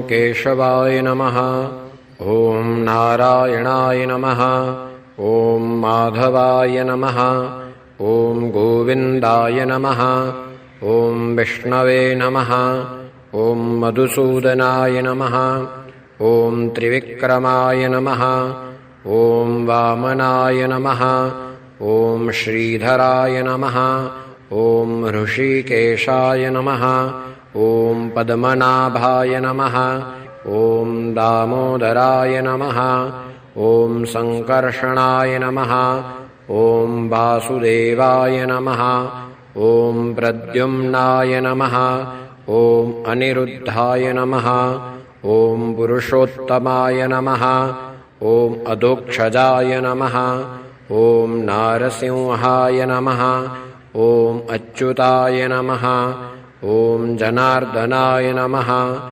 केशवाय नमः। ॐ नारायणाय नमः। ॐ माधवाय नमः। ॐ गोविन्दाय नमः। ॐ विष्णवे नमः। ॐ मधुसूदनाय नमः। ॐ त्रिविक्रमाय नमः। ॐ वामनाय नमः। ॐ श्रीधराय नमः। ॐ ऋषिकेशाय नमः। ॐ पद्मनाभाय नमः। ॐ दामोदराय नमः। ॐ सङ्कर्षणाय नमः। ॐ वासुदेवाय नमः। ॐ प्रद्युम्नाय नमः। ॐ अनिरुद्धाय नमः। ॐ पुरुषोत्तमाय नमः। ॐ अधोक्षजाय नमः। ॐ नारसिंहाय नमः। ॐ अच्युताय नमः। ॐ जनार्दनाय नमः।